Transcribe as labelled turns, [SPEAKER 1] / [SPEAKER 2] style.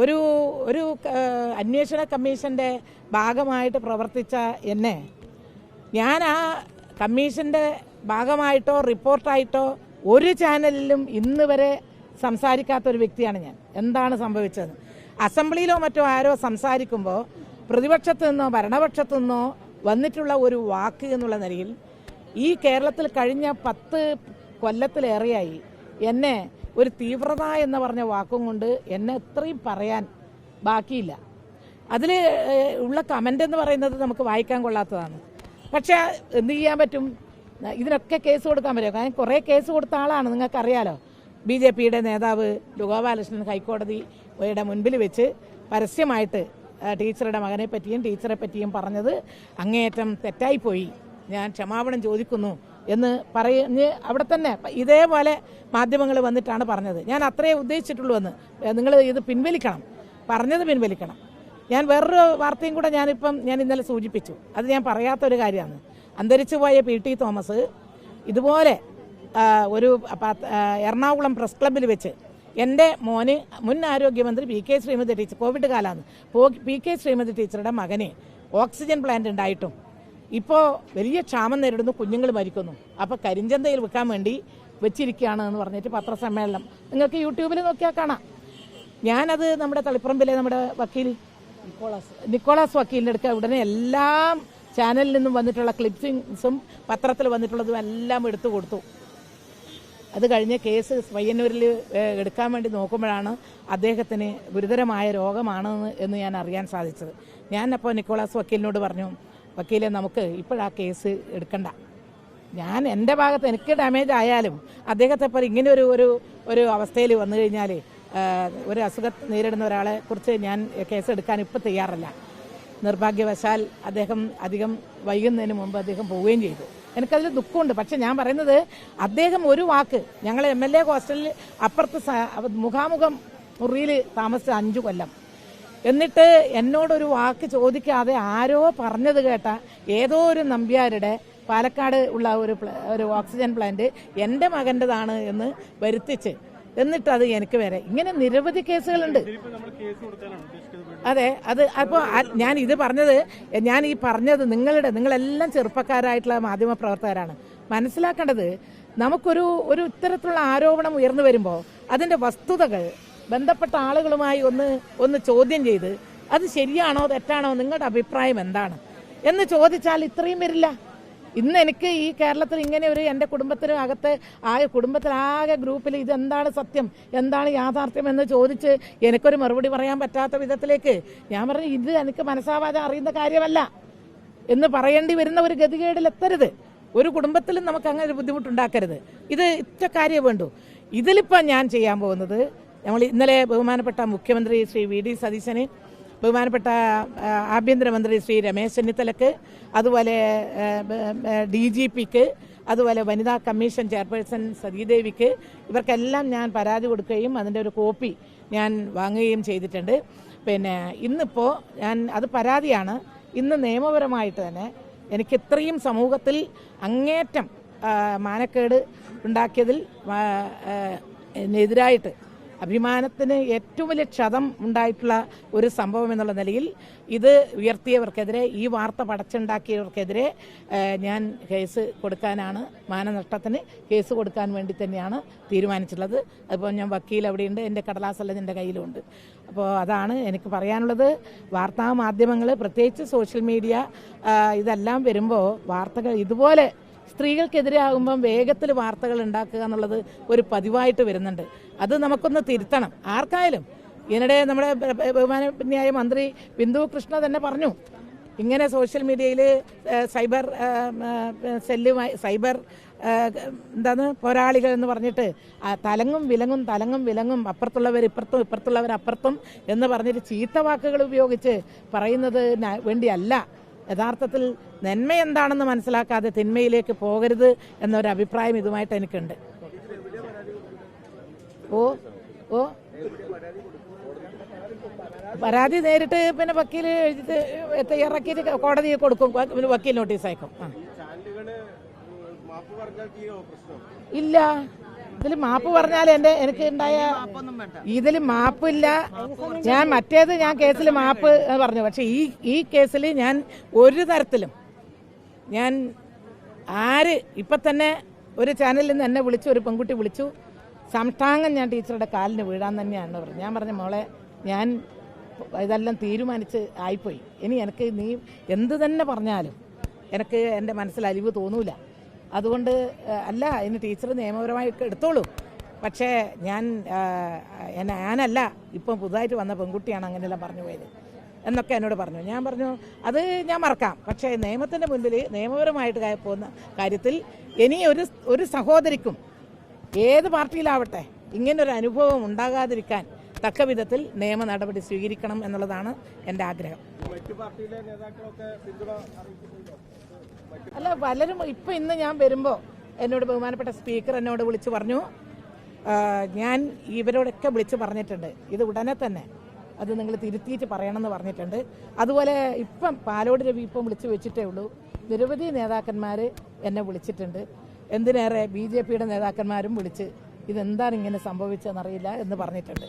[SPEAKER 1] ഒരു ഒരു അന്വേഷണ കമ്മീഷൻ്റെ ഭാഗമായിട്ട് പ്രവർത്തിച്ച എന്നെ ഞാൻ ആ കമ്മീഷൻ്റെ ഭാഗമായിട്ടോ റിപ്പോർട്ടായിട്ടോ ഒരു ചാനലിലും ഇന്ന് വരെ സംസാരിക്കാത്തൊരു വ്യക്തിയാണ് ഞാൻ. എന്താണ് സംഭവിച്ചത്? അസംബ്ലിയിലോ മറ്റോ ആരോ സംസാരിക്കുമ്പോൾ പ്രതിപക്ഷത്തു നിന്നോ ഭരണപക്ഷത്തു നിന്നോ വന്നിട്ടുള്ള ഒരു വാക്ക് എന്നുള്ള നിലയിൽ ഈ കേരളത്തിൽ കഴിഞ്ഞ 10 കൊല്ലത്തിലേറെയായി എന്നെ ഒരു തീവ്രത എന്ന് പറഞ്ഞ വാക്കും കൊണ്ട് എന്നെ ഇത്രയും പറയാൻ ബാക്കിയില്ല. അതിൽ ഉള്ള കമൻ്റ് എന്ന് പറയുന്നത് നമുക്ക് വായിക്കാൻ കൊള്ളാത്തതാണ്. പക്ഷേ എന്ത് ചെയ്യാൻ പറ്റും? ഇതിനൊക്കെ കേസ് കൊടുക്കാൻ പറ്റുമോ? കാരണം കുറേ കേസ് കൊടുത്ത ആളാണ്, നിങ്ങൾക്കറിയാലോ. BJPയുടെ നേതാവ് ഗോപാലകൃഷ്ണൻ ഹൈക്കോടതിയുടെ മുൻപിൽ വെച്ച് പരസ്യമായിട്ട് ടീച്ചറുടെ മകനെ പറ്റിയും ടീച്ചറെ പറ്റിയും പറഞ്ഞത് അങ്ങേയറ്റം തെറ്റായിപ്പോയി, ഞാൻ ക്ഷമാപണം ചോദിക്കുന്നു എന്ന് പറഞ്ഞ് അവിടെ തന്നെ ഇതേപോലെ മാധ്യമങ്ങൾ വന്നിട്ടാണ് പറഞ്ഞത്. ഞാൻ അത്രയേ ഉദ്ദേശിച്ചിട്ടുള്ളൂ എന്ന്. നിങ്ങൾ ഇത് പിൻവലിക്കണം, പറഞ്ഞത് പിൻവലിക്കണം. ഞാൻ വേറൊരു വാർത്തയും കൂടെ ഞാൻ ഇന്നലെ സൂചിപ്പിച്ചു. അത് ഞാൻ പറയാത്തൊരു കാര്യമാണ്. അന്തരിച്ചു പോയ PT തോമസ് ഇതുപോലെ ഒരു എറണാകുളം പ്രസ് ക്ലബ്ബിൽ വെച്ച് എൻ്റെ മോന് മുൻ ആരോഗ്യമന്ത്രി PK ശ്രീമതി ടീച്ചർ, കോവിഡ് കാലമാണ്, PK ശ്രീമതി ടീച്ചറുടെ മകന് ഓക്സിജൻ പ്ലാന്റ് ഉണ്ടായിട്ടും ഇപ്പോൾ വലിയ ക്ഷാമം നേരിടുന്നു, കുഞ്ഞുങ്ങൾ മരിക്കുന്നു, അപ്പോൾ കരിഞ്ചന്തയിൽ വിൽക്കാൻ വേണ്ടി വെച്ചിരിക്കുകയാണ് എന്ന് പറഞ്ഞിട്ട് പത്രസമ്മേളനം നിങ്ങൾക്ക് യൂട്യൂബിൽ നോക്കിയാൽ കാണാം. ഞാനത് നമ്മുടെ തളിപ്പറമ്പിലെ നമ്മുടെ വക്കീൽ നിക്കോളാസ് വക്കീലിൻ്റെ അടുക്ക ഉടനെ എല്ലാം ചാനലിൽ നിന്നും വന്നിട്ടുള്ള ക്ലിപ്പിങ്സും പത്രത്തിൽ വന്നിട്ടുള്ളതും എല്ലാം എടുത്തു കൊടുത്തു. അത് കഴിഞ്ഞ് കേസ് പയ്യന്നൂരിൽ എടുക്കാൻ വേണ്ടി നോക്കുമ്പോഴാണ് അദ്ദേഹത്തിന് ഗുരുതരമായ രോഗമാണ് എന്ന് ഞാൻ അറിയാൻ സാധിച്ചത്. ഞാൻ അപ്പോൾ നിക്കോളാസ് വക്കീലിനോട് പറഞ്ഞു, വക്കീലെ നമുക്ക് ഇപ്പോഴാ കേസ് എടുക്കണ്ട, ഞാൻ എൻ്റെ ഭാഗത്ത് എനിക്ക് ഡാമേജ് ആയാലും അദ്ദേഹത്തെ പോലെ ഇങ്ങനെ ഒരു അവസ്ഥയിൽ വന്നു കഴിഞ്ഞാൽ ഒരു അസുഖം നേരിടുന്ന ഒരാളെ കുറിച്ച് ഞാൻ കേസെടുക്കാൻ ഇപ്പം തയ്യാറല്ല. നിർഭാഗ്യവശാൽ അദ്ദേഹം അധികം വൈകുന്നതിന് മുമ്പ് അദ്ദേഹം പോവുകയും ചെയ്തു. എനിക്കതിൽ ദുഃഖമുണ്ട്. പക്ഷെ ഞാൻ പറയുന്നത് അദ്ദേഹം ഒരു വാക്ക്, ഞങ്ങൾ MLA ഹോസ്റ്റലിൽ അപ്പുറത്ത് മുഖാമുഖം മുറിയിൽ താമസിച്ച 5 കൊല്ലം, എന്നിട്ട് എന്നോടൊരു വാക്ക് ചോദിക്കാതെ ആരോ പറഞ്ഞത് കേട്ട ഏതോ ഒരു നമ്പ്യാരുടെ പാലക്കാട് ഉള്ള ഒരു ഓക്സിജൻ പ്ലാന്റ് എൻ്റെ മകൻ്റെതാണ് എന്ന് വരുത്തിച്ച് എന്നിട്ടത് എനിക്ക് വരെ ഇങ്ങനെ നിരവധി കേസുകളുണ്ട്. അതെ, അത് അപ്പോൾ ഞാൻ ഈ പറഞ്ഞത് നിങ്ങളെല്ലാം ചെറുപ്പക്കാരായിട്ടുള്ള മാധ്യമപ്രവർത്തകരാണ്. മനസ്സിലാക്കേണ്ടത് നമുക്കൊരു ഇത്തരത്തിലുള്ള ആരോപണം ഉയർന്നു വരുമ്പോൾ അതിൻ്റെ വസ്തുതകൾ ബന്ധപ്പെട്ട ആളുകളുമായി ഒന്ന് ചോദ്യം ചെയ്ത് അത് ശരിയാണോ തെറ്റാണോ, നിങ്ങളുടെ അഭിപ്രായം എന്താണ് എന്ന് ചോദിച്ചാൽ ഇത്രയും വരില്ല. ഇന്ന് എനിക്ക് ഈ കേരളത്തിൽ ഇങ്ങനെ എൻ്റെ കുടുംബത്തിലാകെ ഗ്രൂപ്പിൽ ഇതെന്താണ് സത്യം, എന്താണ് യാഥാർത്ഥ്യം എന്ന് ചോദിച്ച് എനിക്കൊരു മറുപടി പറയാൻ പറ്റാത്ത വിധത്തിലേക്ക് ഞാൻ പറഞ്ഞു, ഇത് എനിക്ക് മനസ്സാവാതെ അറിയുന്ന കാര്യമല്ല എന്ന് പറയേണ്ടി വരുന്ന ഒരു ഗതികേടിലെത്തരുത്. ഒരു കുടുംബത്തിലും നമുക്ക് അങ്ങനെ ഒരു ബുദ്ധിമുട്ടുണ്ടാക്കരുത്. ഇത് ഇറ്റ കാര്യം വേണ്ടു. ഇതിലിപ്പോൾ ഞാൻ ചെയ്യാൻ പോകുന്നത്, നമ്മൾ ഇന്നലെ ബഹുമാനപ്പെട്ട മുഖ്യമന്ത്രി ശ്രീ VD സതീശന്, ബഹുമാനപ്പെട്ട ആഭ്യന്തരമന്ത്രി ശ്രീ രമേശ് ചെന്നിത്തലക്ക്, അതുപോലെ DGPക്ക്, അതുപോലെ വനിതാ കമ്മീഷൻ ചെയർപേഴ്സൺ സതീദേവിക്ക്, ഇവർക്കെല്ലാം ഞാൻ പരാതി കൊടുക്കുകയും അതിൻ്റെ ഒരു കോപ്പി ഞാൻ വാങ്ങുകയും ചെയ്തിട്ടുണ്ട്. പിന്നെ ഇന്നിപ്പോൾ അത് പരാതിയാണ്. ഇന്ന് നിയമപരമായിട്ട് തന്നെ എനിക്ക് ഇത്രയും സമൂഹത്തിൽ അങ്ങേറ്റം മാനക്കേട് ഉണ്ടാക്കിയതിൽ എതിരായിട്ട് അഭിമാനത്തിന് ഏറ്റവും വലിയ ക്ഷതം ഉണ്ടായിട്ടുള്ള ഒരു സംഭവം എന്നുള്ള നിലയിൽ ഇത് ഉയർത്തിയവർക്കെതിരെ, ഈ വാർത്ത പടച്ചുണ്ടാക്കിയവർക്കെതിരെ ഞാൻ കേസ് കൊടുക്കാനാണ്, മാനനഷ്ടത്തിന് കേസ് കൊടുക്കാൻ വേണ്ടി തന്നെയാണ് തീരുമാനിച്ചിട്ടുള്ളത്. അപ്പോൾ ഞാൻ വക്കീൽ അവിടെയുണ്ട്, എൻ്റെ കടലാസെല്ലാം എൻ്റെ കയ്യിലുണ്ട്. അപ്പോൾ അതാണ് എനിക്ക് പറയാനുള്ളത്. വാർത്താ മാധ്യമങ്ങൾ, പ്രത്യേകിച്ച് സോഷ്യൽ മീഡിയ, ഇതെല്ലാം വരുമ്പോൾ വാർത്തകൾ ഇതുപോലെ സ്ത്രീകൾക്കെതിരെ ആകുമ്പം വേഗത്തിൽ വാർത്തകൾ ഉണ്ടാക്കുക എന്നുള്ളത് ഒരു പതിവായിട്ട് വരുന്നുണ്ട്. അത് നമുക്കൊന്ന് തിരുത്തണം. ആർക്കായാലും ഇതിനിടെ നമ്മുടെ ബഹുമാനീയായ മന്ത്രി ബിന്ദു കൃഷ്ണ തന്നെ പറഞ്ഞു, ഇങ്ങനെ സോഷ്യൽ മീഡിയയിൽ സൈബർ പോരാളികൾ എന്ന് പറഞ്ഞിട്ട് തലങ്ങും വിലങ്ങും അപ്പുറത്തുള്ളവർ ഇപ്പുറത്തും എന്ന് പറഞ്ഞിട്ട് ചീത്ത വാക്കുകൾ ഉപയോഗിച്ച് പറയുന്നത് വേണ്ടിയല്ല. യഥാർത്ഥത്തിൽ നന്മ എന്താണെന്ന് മനസ്സിലാക്കാതെ തിന്മയിലേക്ക് പോകരുത് എന്നൊരു അഭിപ്രായം ഇതുമായിട്ട് എനിക്കുണ്ട്. പരാതി നേരിട്ട് പിന്നെ വക്കീൽ തയ്യാറാക്കിയിട്ട് കോടതിയെ കൊടുക്കും, വക്കീൽ നോട്ടീസ് അയക്കും. ഇല്ല, ഇതിൽ മാപ്പ് പറഞ്ഞാൽ എനിക്ക് ഉണ്ടായ ഇതിൽ മാപ്പില്ല. ഞാൻ മറ്റേത് കേസിൽ മാപ്പ് പറഞ്ഞു. പക്ഷെ ഈ കേസിൽ ഞാൻ ഒരു തരത്തിലും ഞാൻ ഇപ്പം തന്നെ ഒരു ചാനലിൽ നിന്ന് എന്നെ വിളിച്ചു, ഒരു പെൺകുട്ടി വിളിച്ചു, സംസ്ഥാനം ഞാൻ ടീച്ചറുടെ കാലിന് വീഴാൻ തന്നെയാണ് പറഞ്ഞു. ഞാൻ പറഞ്ഞു, മോളെ ഞാൻ ഇതെല്ലാം തീരുമാനിച്ച് ആയിപ്പോയി. ഇനി എനിക്ക് നീ എന്ത് തന്നെ പറഞ്ഞാലും എനിക്ക് എൻ്റെ മനസ്സിൽ അലിവ് തോന്നൂല. അതുകൊണ്ട് അല്ല, ഇനി ടീച്ചർ നിയമപരമായി എടുത്തോളൂ. പക്ഷേ ഞാനല്ല, ഇപ്പം പുതുതായിട്ട് വന്ന പെൺകുട്ടിയാണ് അങ്ങനെയെല്ലാം പറഞ്ഞു പോയത് എന്നൊക്കെ എന്നോട് പറഞ്ഞു. ഞാൻ പറഞ്ഞു അത് ഞാൻ മറക്കാം. പക്ഷേ നിയമത്തിൻ്റെ മുൻപിൽ നിയമപരമായിട്ട് പോകുന്ന കാര്യത്തിൽ ഇനി ഒരു സഹോദരിക്കും ഏത് പാർട്ടിയിലാവട്ടെ ഇങ്ങനൊരു അനുഭവം ഉണ്ടാകാതിരിക്കാൻ തക്ക വിധത്തിൽ നിയമ നടപടി സ്വീകരിക്കണം എന്നുള്ളതാണ് എൻ്റെ ആഗ്രഹം. അല്ല, പലരും ഇന്ന് ഞാൻ വരുമ്പോൾ എന്നോട് ബഹുമാനപ്പെട്ട സ്പീക്കർ എന്നോട് വിളിച്ചു പറഞ്ഞു, ഞാൻ ഇവരോടൊക്കെ വിളിച്ച് പറഞ്ഞിട്ടുണ്ട്, ഇത് ഉടനെ തന്നെ അത് നിങ്ങൾ തിരുത്തിയിട്ട് പറയണമെന്ന് പറഞ്ഞിട്ടുണ്ട്. അതുപോലെ ഇപ്പം പാലോട് രവി ഇപ്പം വിളിച്ചു വെച്ചിട്ടേ ഉള്ളൂ. നിരവധി നേതാക്കന്മാർ എന്നെ വിളിച്ചിട്ടുണ്ട്. എന്തിനേറെ BJPയുടെ നേതാക്കന്മാരും വിളിച്ച് ഇതെന്താണ് ഇങ്ങനെ സംഭവിച്ചതെന്നറിയില്ല എന്ന് പറഞ്ഞിട്ടുണ്ട്.